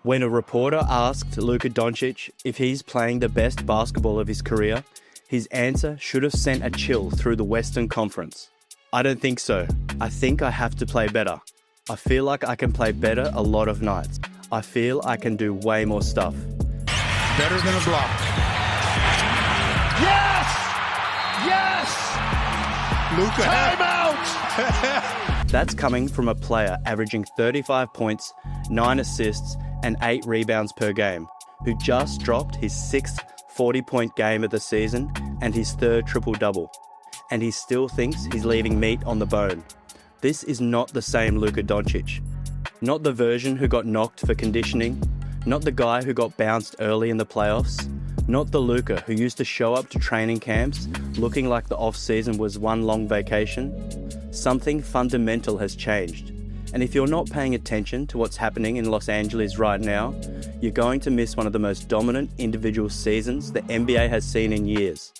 When a reporter asked Luka Dončić if he's playing the best basketball of his career, his answer should have sent a chill through the Western Conference. I don't think so. I think I have to play better. I feel like I can play better a lot of nights. I feel I can do way more stuff. Better than a block. Yes! Yes! Luka. Timeout! That's coming from a player averaging 35 points, 9 assists, and 8 rebounds per game, who just dropped his 6th 40-point game of the season and his 3rd triple-double. And he still thinks he's leaving meat on the bone. This is not the same Luka Dončić. Not the version who got knocked for conditioning, not the guy who got bounced early in the playoffs, not the Luka who used to show up to training camps looking like the off-season was one long vacation. Something fundamental has changed. And if you're not paying attention to what's happening in Los Angeles right now, you're going to miss one of the most dominant individual seasons the NBA has seen in years.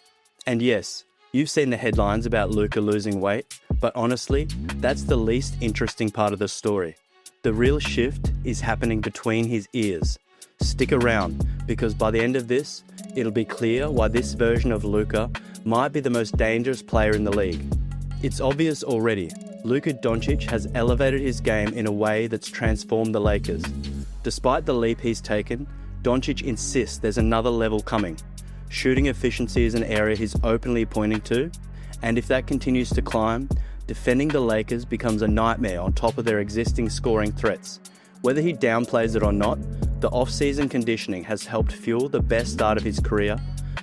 And yes, you've seen the headlines about Luka losing weight, but honestly, that's the least interesting part of the story. The real shift is happening between his ears. Stick around, because by the end of this, it'll be clear why this version of Luka might be the most dangerous player in the league. It's obvious already. Luka Doncic has elevated his game in a way that's transformed the Lakers. Despite the leap he's taken, Doncic insists there's another level coming. Shooting efficiency is an area he's openly pointing to, and if that continues to climb, defending the Lakers becomes a nightmare on top of their existing scoring threats. Whether he downplays it or not, the off-season conditioning has helped fuel the best start of his career,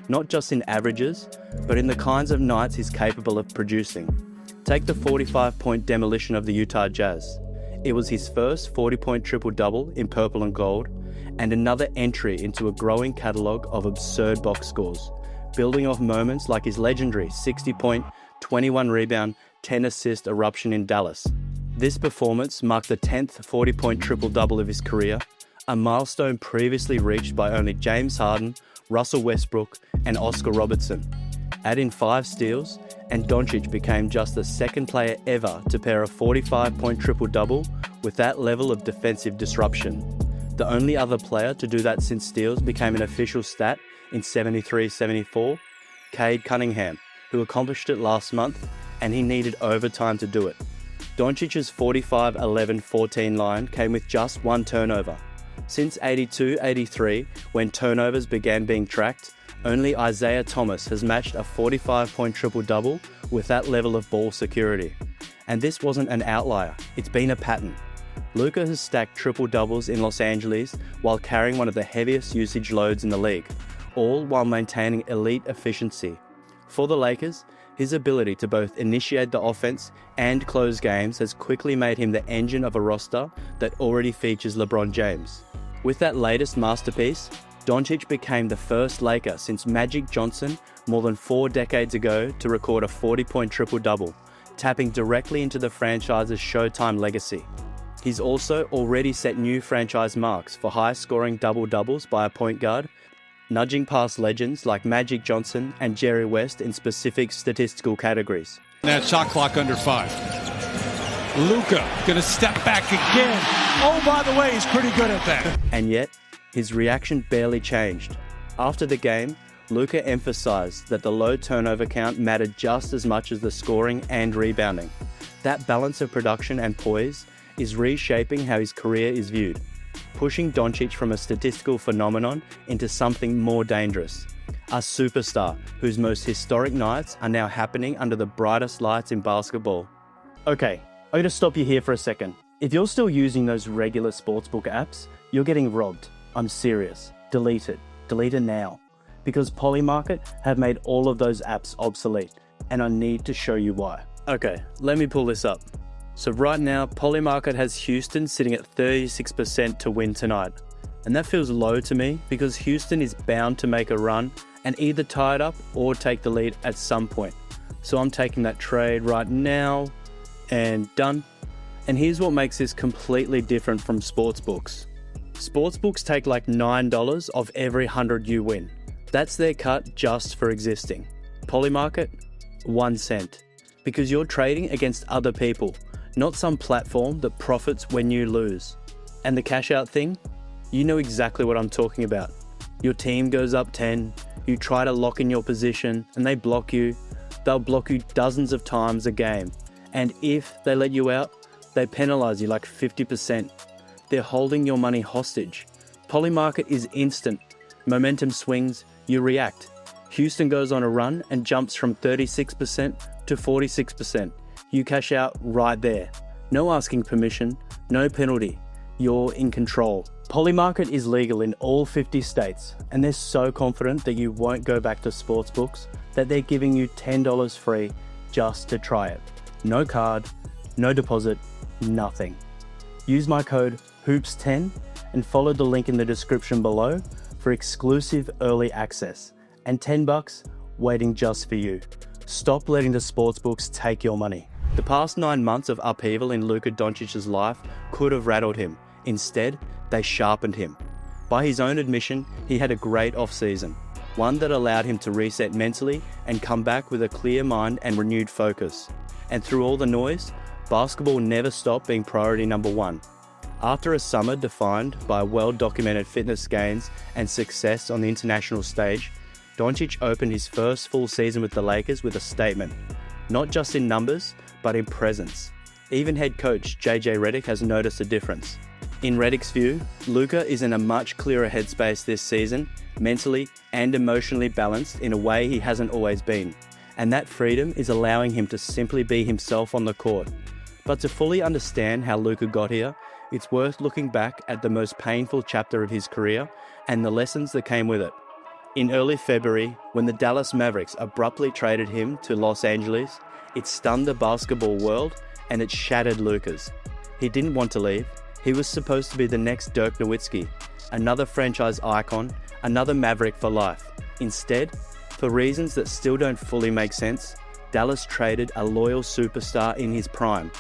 not just in averages, but in the kinds of nights he's capable of producing. Take the 45-point demolition of the Utah Jazz. It was his first 40-point triple-double in purple and gold, and another entry into a growing catalogue of absurd box scores, building off moments like his legendary 60-point, 21-rebound, 10-assist eruption in Dallas. This performance marked the 10th 40-point triple-double of his career, a milestone previously reached by only James Harden, Russell Westbrook, and Oscar Robertson. Add in 5 steals, and Doncic became just the second player ever to pair a 45-point triple-double with that level of defensive disruption. The only other player to do that since steals became an official stat in 73-74, Cade Cunningham, who accomplished it last month, and he needed overtime to do it. Doncic's 45-11-14 line came with just 1 turnover. Since 82-83, when turnovers began being tracked, only Isaiah Thomas has matched a 45-point triple-double with that level of ball security. And this wasn't an outlier, it's been a pattern. Luka has stacked triple-doubles in Los Angeles while carrying one of the heaviest usage loads in the league, all while maintaining elite efficiency. For the Lakers, his ability to both initiate the offense and close games has quickly made him the engine of a roster that already features LeBron James. With that latest masterpiece, Doncic became the first Laker since Magic Johnson more than 4 decades ago to record a 40-point triple-double, tapping directly into the franchise's Showtime legacy. He's also already set new franchise marks for high-scoring double-doubles by a point guard, nudging past legends like Magic Johnson and Jerry West in specific statistical categories. That shot clock under 5. Luka gonna step back again. Oh, by the way, he's pretty good at that. And yet, his reaction barely changed. After the game, Luka emphasized that the low turnover count mattered just as much as the scoring and rebounding. That balance of production and poise is reshaping how his career is viewed, pushing Doncic from a statistical phenomenon into something more dangerous. A superstar whose most historic nights are now happening under the brightest lights in basketball. Okay, I'm gonna stop you here for a second. If you're still using those regular sportsbook apps, you're getting robbed. I'm serious. Delete it. Delete it now. Because Polymarket have made all of those apps obsolete, and I need to show you why. Okay, let me pull this up. So right now, Polymarket has Houston sitting at 36% to win tonight. And that feels low to me because Houston is bound to make a run and either tie it up or take the lead at some point. So I'm taking that trade right now and done. And here's what makes this completely different from sportsbooks. Sportsbooks take like $9 of every 100 you win. That's their cut just for existing. Polymarket, 1 cent. Because you're trading against other people, not some platform that profits when you lose. And the cash out thing? You know exactly what I'm talking about. Your team goes up 10, you try to lock in your position and they block you. They'll block you dozens of times a game. And if they let you out, they penalise you like 50%. They're holding your money hostage. Polymarket is instant. Momentum swings, you react. Houston goes on a run and jumps from 36% to 46%. You cash out right there. No asking permission, no penalty. You're in control. Polymarket is legal in all 50 states, and they're so confident that you won't go back to sportsbooks that they're giving you $10 free just to try it. No card, no deposit, nothing. Use my code HOOPS10 and follow the link in the description below for exclusive early access and $10 waiting just for you. Stop letting the sportsbooks take your money. The past 9 months of upheaval in Luka Doncic's life could have rattled him. Instead, they sharpened him. By his own admission, he had a great offseason, one that allowed him to reset mentally and come back with a clear mind and renewed focus. And through all the noise, basketball never stopped being priority number one. After a summer defined by well-documented fitness gains and success on the international stage, Doncic opened his first full season with the Lakers with a statement, not just in numbers, but in presence. Even head coach JJ Redick has noticed a difference. In Redick's view, Luka is in a much clearer headspace this season, mentally and emotionally balanced in a way he hasn't always been. And that freedom is allowing him to simply be himself on the court. But to fully understand how Luka got here, it's worth looking back at the most painful chapter of his career and the lessons that came with it. In early February, when the Dallas Mavericks abruptly traded him to Los Angeles, it stunned the basketball world and it shattered Luka's. He didn't want to leave. He was supposed to be the next Dirk Nowitzki, another franchise icon, another Maverick for life. Instead, for reasons that still don't fully make sense, Dallas traded a loyal superstar in his prime.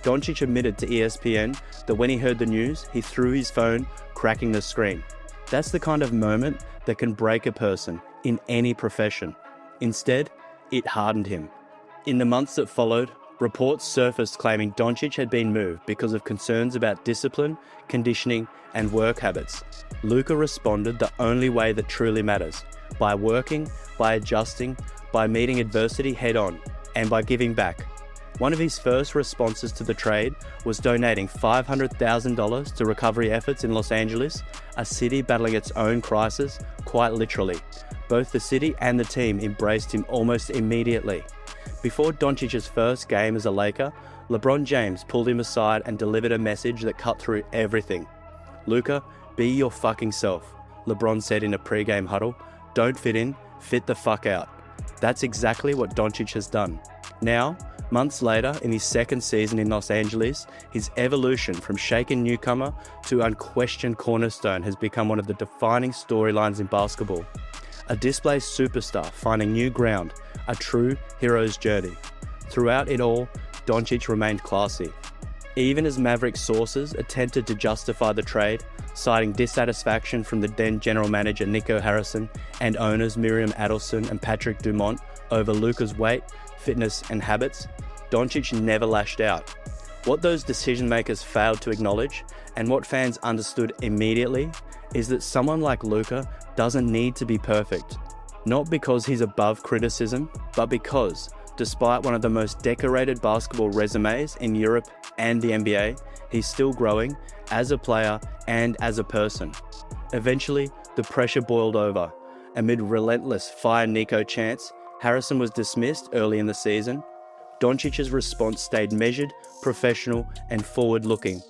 Doncic admitted to ESPN that when he heard the news, he threw his phone, cracking the screen. That's the kind of moment that can break a person in any profession. Instead, it hardened him. In the months that followed, reports surfaced claiming Doncic had been moved because of concerns about discipline, conditioning, and work habits. Luka responded the only way that truly matters, by working, by adjusting, by meeting adversity head-on, and by giving back. One of his first responses to the trade was donating $500,000 to recovery efforts in Los Angeles, a city battling its own crisis, quite literally. Both the city and the team embraced him almost immediately. Before Doncic's first game as a Laker, LeBron James pulled him aside and delivered a message that cut through everything. "Luka, be your fucking self," LeBron said in a pre-game huddle. "Don't fit in, fit the fuck out." That's exactly what Doncic has done. Now, months later, in his second season in Los Angeles, his evolution from shaken newcomer to unquestioned cornerstone has become one of the defining storylines in basketball. A displaced superstar finding new ground, a true hero's journey. Throughout it all, Doncic remained classy. Even as Mavericks sources attempted to justify the trade, citing dissatisfaction from the then general manager Nico Harrison and owners Miriam Adelson and Patrick Dumont over Luka's weight, fitness and habits, Doncic never lashed out. What those decision makers failed to acknowledge, and what fans understood immediately, is that someone like Luka doesn't need to be perfect. Not because he's above criticism, but because, despite one of the most decorated basketball resumes in Europe and the NBA, he's still growing as a player and as a person. Eventually, the pressure boiled over. Amid relentless "Fire Nico" chants, Harrison was dismissed early in the season. Doncic's response stayed measured, professional, and forward-looking.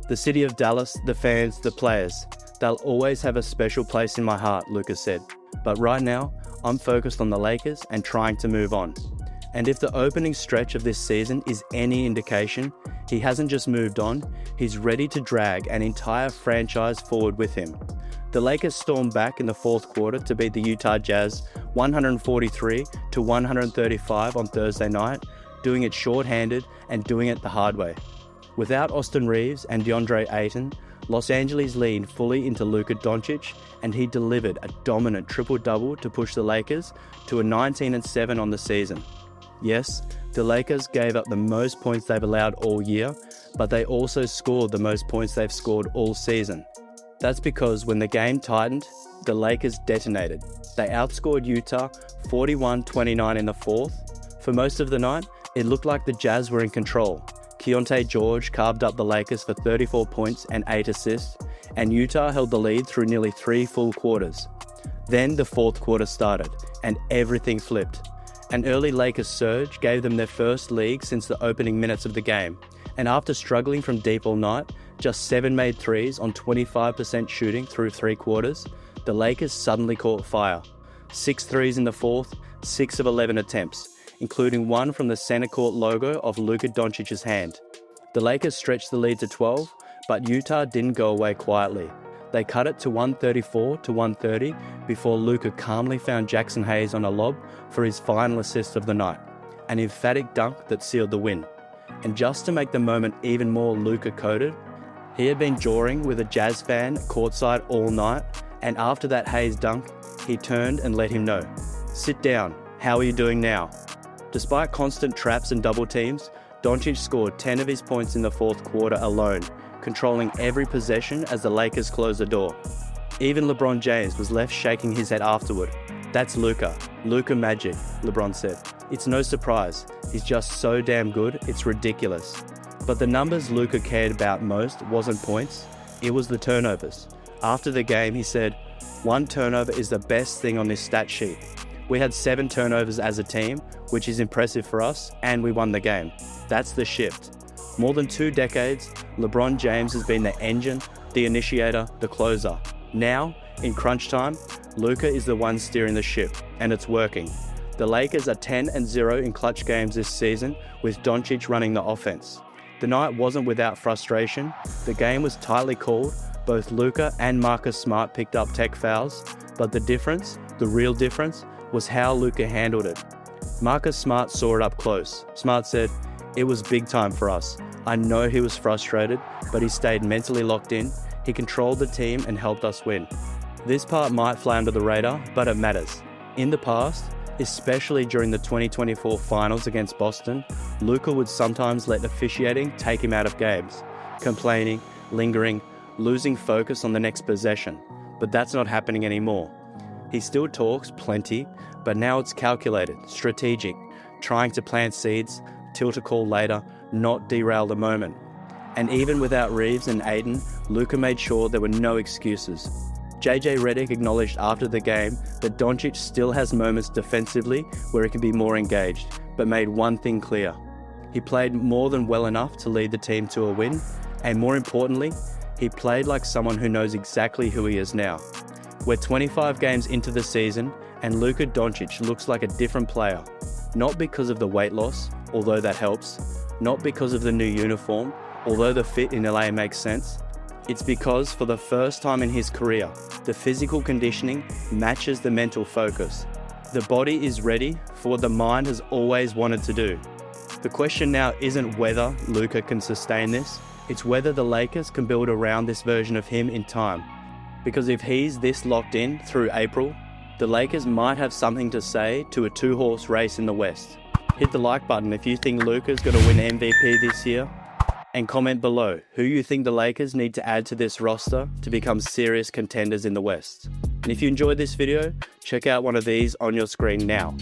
"The city of Dallas, the fans, the players, they'll always have a special place in my heart," Luka said. "But right now, I'm focused on the Lakers and trying to move on." And if the opening stretch of this season is any indication, he hasn't just moved on, he's ready to drag an entire franchise forward with him. The Lakers stormed back in the fourth quarter to beat the Utah Jazz 143-135 on Thursday night, doing it short-handed and doing it the hard way. Without Austin Reeves and DeAndre Ayton, Los Angeles leaned fully into Luka Doncic, and he delivered a dominant triple-double to push the Lakers to a 19-7 on the season. Yes, the Lakers gave up the most points they've allowed all year, but they also scored the most points they've scored all season. That's because when the game tightened, the Lakers detonated. They outscored Utah 41-29 in the fourth. For most of the night, it looked like the Jazz were in control. Keontae George carved up the Lakers for 34 points and 8 assists, and Utah held the lead through nearly 3 full quarters. Then the fourth quarter started, and everything flipped. An early Lakers surge gave them their first lead since the opening minutes of the game, and after struggling from deep all night, just 7 made threes on 25% shooting through 3 quarters, the Lakers suddenly caught fire. 6 threes in the fourth, 6 of 11 attempts, including one from the center court logo of Luka Doncic's hand. The Lakers stretched the lead to 12, but Utah didn't go away quietly. They cut it to 134-130 before Luka calmly found Jackson Hayes on a lob for his final assist of the night, an emphatic dunk that sealed the win. And just to make the moment even more Luka-coded, he had been jawing with a Jazz fan courtside all night, and after that Hayes dunk, he turned and let him know, "Sit down, how are you doing now?" Despite constant traps and double teams, Doncic scored 10 of his points in the fourth quarter alone, controlling every possession as the Lakers closed the door. Even LeBron James was left shaking his head afterward. "That's Luka magic," LeBron said. "It's no surprise, he's just so damn good, it's ridiculous." But the numbers Luka cared about most wasn't points, it was the turnovers. After the game, he said, "One turnover is the best thing on this stat sheet. We had 7 turnovers as a team, which is impressive for us, and we won the game." That's the shift. More than 2 decades, LeBron James has been the engine, the initiator, the closer. Now, in crunch time, Luka is the one steering the ship, and it's working. The Lakers are 10-0 in clutch games this season, with Doncic running the offense. The night wasn't without frustration. The game was tightly called. Both Luka and Marcus Smart picked up tech fouls, but the difference, the real difference, was how Luka handled it. Marcus Smart saw it up close. Smart said, "It was big time for us. I know he was frustrated, but he stayed mentally locked in. He controlled the team and helped us win." This part might fly under the radar, but it matters. In the past, especially during the 2024 finals against Boston, Luka would sometimes let officiating take him out of games, complaining, lingering, losing focus on the next possession. But that's not happening anymore. He still talks plenty, but now it's calculated, strategic, trying to plant seeds, tilt a call later, not derail the moment. And even without Reeves and Ayton, Luka made sure there were no excuses. JJ Redick acknowledged after the game that Doncic still has moments defensively where he can be more engaged, but made one thing clear. He played more than well enough to lead the team to a win, and more importantly, he played like someone who knows exactly who he is now. We're 25 games into the season, and Luka Doncic looks like a different player. Not because of the weight loss, although that helps. Not because of the new uniform, although the fit in LA makes sense. It's because, for the first time in his career, the physical conditioning matches the mental focus. The body is ready for what the mind has always wanted to do. The question now isn't whether Luka can sustain this, it's whether the Lakers can build around this version of him in time. Because if he's this locked in through April, the Lakers might have something to say to a 2-horse race in the West. Hit the like button if you think Luka's going to win MVP this year. And comment below who you think the Lakers need to add to this roster to become serious contenders in the West. And if you enjoyed this video, check out one of these on your screen now.